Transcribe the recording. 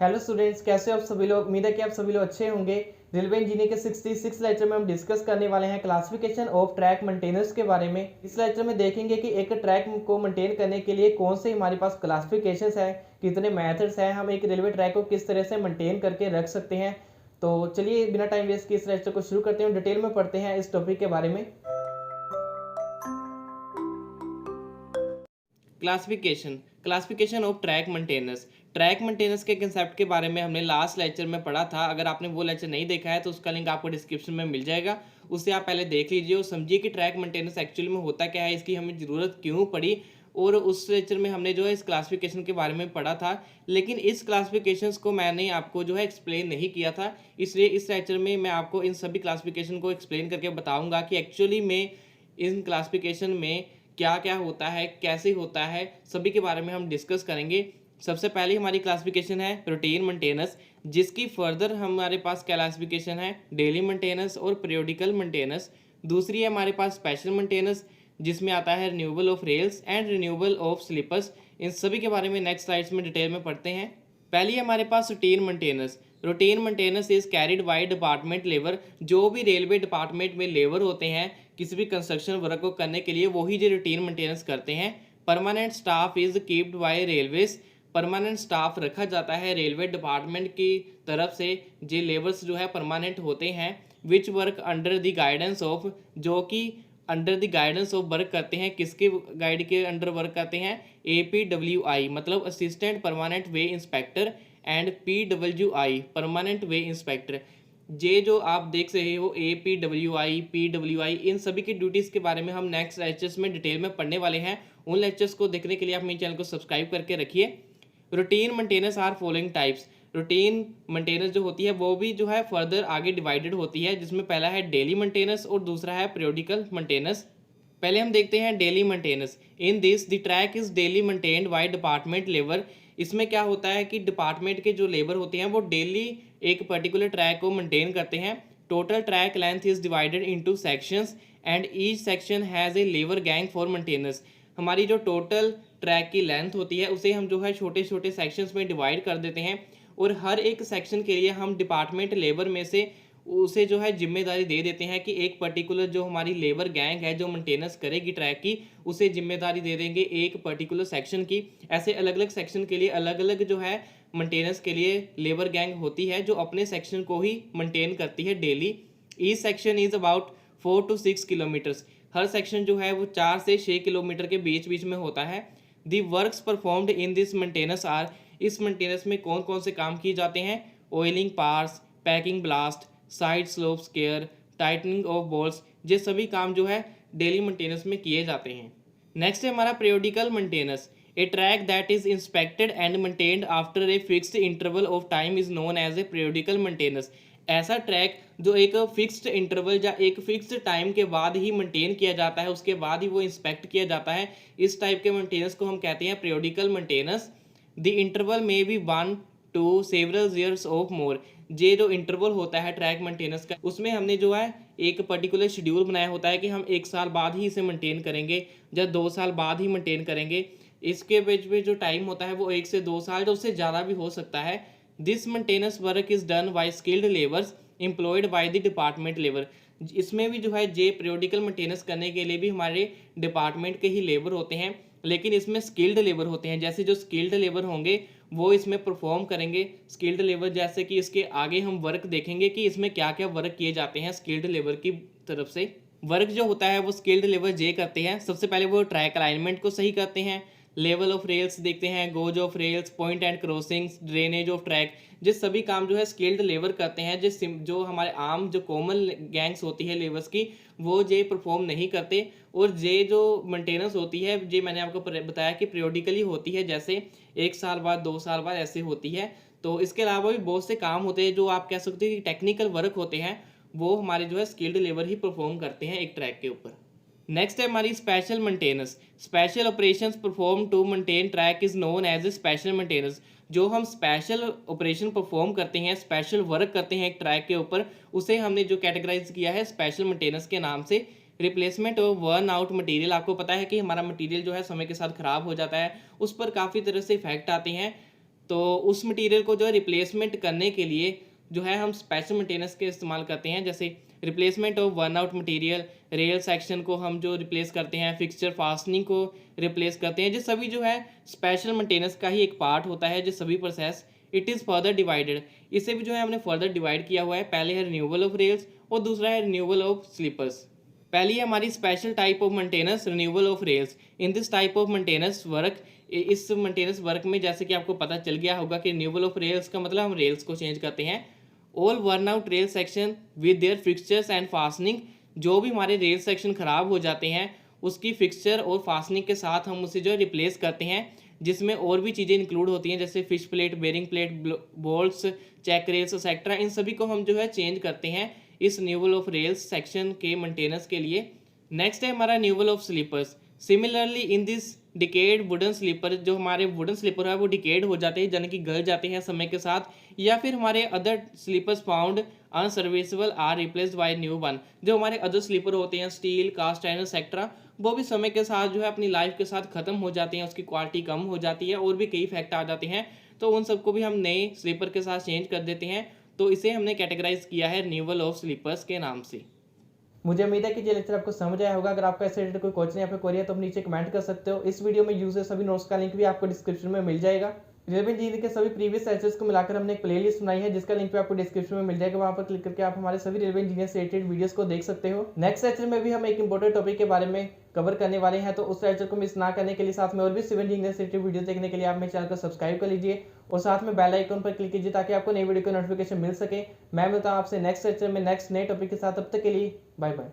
Hello students, कैसे हो आप सभी लोग। उम्मीद है कि आप सभी लोग अच्छे होंगे। रेलवे इंजीनियरिंग के 66 लेक्चर में हम डिस्कस करने वाले हैं क्लासिफिकेशन ऑफ ट्रैक मेंटेनेंस के बारे में। इस लेक्चर में देखेंगे कि एक ट्रैक को मेंटेन करने के लिए कौन से हमारे पास क्लासिफिकेशंस हैं, कितने मेथड्स हैं, हम एक रेलवे ट्रैक को किस तरह से मेंटेन करके रख सकते हैं। तो चलिए बिना टाइम वेस्ट किए इस लेक्चर को शुरू करते हैं, डिटेल में पढ़ते हैं इस टॉपिक के बारे में। Classification classification of track maintenance. Track maintenance के कंसेप्ट के बारे में हमने लास्ट लेक्चर में पढ़ा था। अगर आपने वो लेक्चर नहीं देखा है तो उसका लिंक आपको डिस्क्रिप्शन में मिल जाएगा, उससे आप पहले देख लीजिए और समझिए कि ट्रैक मेंटेनेंस एक्चुअली में होता क्या है, इसकी हमें ज़रूरत क्यों पड़ी। और उस लेक्चर में हमने जो है इस क्लासिफिकेशन के बारे में पढ़ा था, लेकिन इस क्लासिफिकेशंस को मैंने आपको जो है एक्सप्लेन नहीं किया था। इसलिए इस लेक्चर में मैं आपको इन सभी क्लासिफिकेशन को एक्सप्लेन करके बताऊँगा कि एक्चुअली में इन क्लासिफिकेशन में क्या क्या होता है, कैसे होता है, सभी के बारे में हम डिस्कस करेंगे। सबसे पहले हमारी क्लासिफिकेशन है रूटीन मेंटेनेंस, जिसकी फर्दर हमारे पास क्लासिफिकेशन है डेली मेंटेनेंस और पीरियोडिकल मेंटेनेंस। दूसरी है हमारे पास स्पेशल मेंटेनेंस, जिसमें आता है renewal of rails and renewal of sleepers. इन सभी के बारे में नेक्स्ट स्लाइड्स में डिटेल में पढ़ते हैं। पहली है हमारे पास routine maintenance. Routine maintenance is carried by department labour. जो भी रेलवे डिपार्टमेंट में लेबर होते हैं किसी भी कंस्ट्रक्शन वर्क को करने के लिए, वही जो रूटीन मेंटेनेंस करते हैं। Permanent staff is keeped bye railways. Permanent staff रखा जाता है रेलवे डिपार्टमेंट की तरफ से। जे लेबर्स जो है परमानेंट होते हैं, which work under the guidance of, जो कि under the guidance of work करते हैं। किसके गाइड के अंडर वर्क करते हैं? APWI मतलब assistant permanent way inspector, and PWI permanent way inspector. ये जो आप देख रहे हो APWI PWI, इन सभी की ड्यूटीज़ के बारे में हम नेक्स्ट लेक्चर्स में डिटेल में पढ़ने वाले हैं। उन लेक्चर्स को देखने के लिए आप मेरे चैनल को सब्सक्राइब करके रखिए। Routine maintenance are following types. Routine maintenance जो होती है वो भी जो है फर्दर आगे डिवाइडेड होती है, जिसमें पहला है डेली मेंटेनेंस और दूसरा है पीरियोडिकल मेंटेनेंस। पहले हम देखते हैं daily maintenance. In this the track is daily maintained by department labour. इसमें क्या होता है कि डिपार्टमेंट के जो लेबर होते हैं वो डेली एक पर्टिकुलर ट्रैक को मेंटेन करते हैं। Total track length is divided into sections and each section has a labour gang for maintenance. हमारी जो टोटल ट्रैक की लेंथ होती है उसे हम जो है छोटे छोटे सेक्शंस में डिवाइड कर देते हैं, और हर एक सेक्शन के लिए हम डिपार्टमेंट लेबर में से उसे जो है जिम्मेदारी दे देते हैं कि एक पर्टिकुलर जो हमारी लेबर गैंग है जो मेंटेनेंस करेगी ट्रैक की, उसे जिम्मेदारी दे देंगे एक पर्टिकुलर सेक्शन की। ऐसे अलग अलग सेक्शन के लिए अलग अलग जो है मेंटेनेंस के लिए लेबर गैंग होती है, जो अपने सेक्शन को ही मेंटेन करती है daily. Each section is about 4 to 6 kilometres. Her section जो है वो 4 से 6 किलोमीटर के बीच बीच में होता है। The works performed in this maintenance are. इस मेंटेनेंस में कौन कौन से काम किए जाते हैं? Oiling parts, packing ballast, side slopes care, tightening of bolts. ये सभी काम जो है डेली मेंटेनेंस में किए जाते हैं। नेक्स्ट है हमारा periodical maintenance. A track that is inspected and maintained after a fixed interval of time is known as a periodical maintenance. ऐसा ट्रैक जो एक फिक्स्ड इंटरवल या एक फिक्स्ड टाइम के बाद ही मेंटेन किया जाता है, उसके बाद ही वो इंस्पेक्ट किया जाता है, इस टाइप के मेंटेनेंस को हम कहते हैं periodical maintenance. The interval may be 1 to several years of more. ये जो इंटरवल होता है ट्रैक मेंटेनेंस का, उसमें हमने जो है एक पर्टिकुलर शेड्यूल बनाया होता है कि हम 1 साल बाद ही इसे मेंटेन करेंगे या 2 साल बाद ही मेंटेन करेंगे। इसके बीच में जो टाइम होता है वो 1 से 2 साल, जो उससे ज़्यादा भी हो सकता है। This maintenance work is done by skilled labours employed by the department labour. इसमें भी जो है जे पीरियोडिकल मेंटेनेंस करने के लिए भी हमारे डिपार्टमेंट के ही लेबर होते हैं, लेकिन इसमें स्किल्ड लेबर होते हैं। जैसे जो स्किल्ड लेबर होंगे वो इसमें परफॉर्म करेंगे। स्किल्ड लेबर जैसे कि इसके आगे हम वर्क देखेंगे कि इसमें क्या क्या वर्क किए जाते हैं स्किल्ड लेबर की तरफ से। वर्क जो होता है वो स्किल्ड लेबर ये करते हैं। सबसे पहले वो ट्रैक अलाइनमेंट को सही करते हैं, लेवल ऑफ रेल्स देखते हैं, goes off rails, point and crossings, drainage of track. ये सभी काम जो है स्किल्ड लेबर करते हैं। जो हमारे आम जो कॉमन गैंग्स होती है लेबर्स की, वो ये परफॉर्म नहीं करते। और ये जो मेंटेनेंस होती है ये मैंने आपको बताया कि पीरियोडिकली होती है, जैसे 1 साल बाद 2 साल बाद ऐसे होती है। तो इसके अलावा भी बहुत से काम होते हैं जो आप कह सकते हो कि टेक्निकल वर्क होते हैं, वो हमारे जो है स्किल्ड लेबर ही परफॉर्म करते हैं एक ट्रैक के ऊपर। नेक्स्ट है हमारी special maintenance. Special operations perform to maintain track is known as a special maintenance. जो हम स्पेशल ऑपरेशन परफॉर्म करते हैं, स्पेशल वर्क करते हैं एक ट्रैक के ऊपर, उसे हमने जो कैटेगराइज किया है स्पेशल मेंटेनेंस के नाम से। Replacement of worn out material. आपको पता है कि हमारा मटेरियल जो है समय के साथ ख़राब हो जाता है, उस पर काफ़ी तरह से इफेक्ट आते हैं। तो उस मटेरियल को जो है रिप्लेसमेंट करने के लिए जो है हम स्पेशल मेंटेनेंस के इस्तेमाल करते हैं, जैसे replacement of worn out material, rail section को हम जो रिप्लेस करते हैं, फिक्सचर फास्टनिंग को रिप्लेस करते हैं। ये सभी जो है स्पेशल मेंटेनेंस का ही एक पार्ट होता है। जो सभी process it is further divided, इसे भी जो है हमने फर्दर डिवाइड किया हुआ है। पहले है रिन्यूअल ऑफ रेल्स और दूसरा है रिन्यूअल ऑफ स्लीपर्स। पहली है हमारी special type of maintenance, renewal of rails. In this type of maintenance work, इस मेंटेनेंस वर्क में जैसे कि आपको पता चल गया होगा कि रिन्यूअल ऑफ रेल्स का मतलब हम रेल्स को चेंज करते हैं। All worn out rail section with their fixtures and fastening, जो भी हमारे रेल सेक्शन ख़राब हो जाते हैं उसकी फिक्सचर और फास्टनिंग के साथ हम उसे जो रिप्लेस करते हैं, जिसमें और भी चीज़ें इंक्लूड होती हैं जैसे fish plate, bearing plate, bolts, check rails etcetera. इन सभी को हम जो है चेंज करते हैं इस रिन्यूअल ऑफ रेल्स सेक्शन के मेंटेनेंस के लिए। नेक्स्ट है हमारा renewal of sleepers. Similarly in this decade wooden sleeper, जो हमारे वुडन स्लीपर है वो डिकेड हो जाते हैं, यानी कि गल जाते हैं समय के साथ, या फिर हमारे other sleepers found unserviceable are replaced by new one. जो हमारे अदर स्लीपर होते हैं स्टील, कास्ट आयरन एक्सेट्रा, वो भी समय के साथ जो है अपनी लाइफ के साथ ख़त्म हो जाते हैं, उसकी क्वालिटी कम हो जाती है और भी कई फैक्ट आ जाते हैं, तो उन सबको भी हम नए स्लीपर के साथ चेंज कर देते हैं। तो इसे हमने कैटेगराइज किया है रिन्यूअल ऑफ स्लीपर्स के नाम से। मुझे उम्मीद है कि ये लेक्चर आपको समझ आया होगा। अगर आपका ऐसे रिलेटेड कोई क्वेश्चन या फिर क्वेरी है तो आप नीचे कमेंट कर सकते हो। इस वीडियो में यूज है सभी नोट्स का लिंक भी आपको डिस्क्रिप्शन में मिल जाएगा। रेलवे इंजीनियरिंग के सभी प्रीवियस लेक्चर्स को मिलाकर हमने एक प्लेलिस्ट बनाई है, जिसका लिंक भी आपको डिस्क्रिप्शन में मिल जाएगा। वहां पर क्लिक करके आप हमारे सभी रेलवे इंजीनियर से रिलेटेड वीडियोस को देख सकते हो। नेक्स्ट लेक्चर में भी हम एक इंपॉर्टेंट टॉपिक के बारे में कवर करने वाले हैं, तो उस लेक्चर को मिस ना करने के लिए साथ में और भी सिविल इंजीनियर से रिलेटेड वीडियो देखने के लिए आप मेरे चैनल को सब्सक्राइब कर लीजिए और साथ में बेल आइकन पर क्लिक कीजिए ताकि आपको नई वीडियो का नोटिफिकेशन मिल सके। मैं मिलता हूं आपसे नेक्स्ट लेक्चर में नेक्स्ट नए टॉपिक के साथ। तब तक के लिए बाय बाय।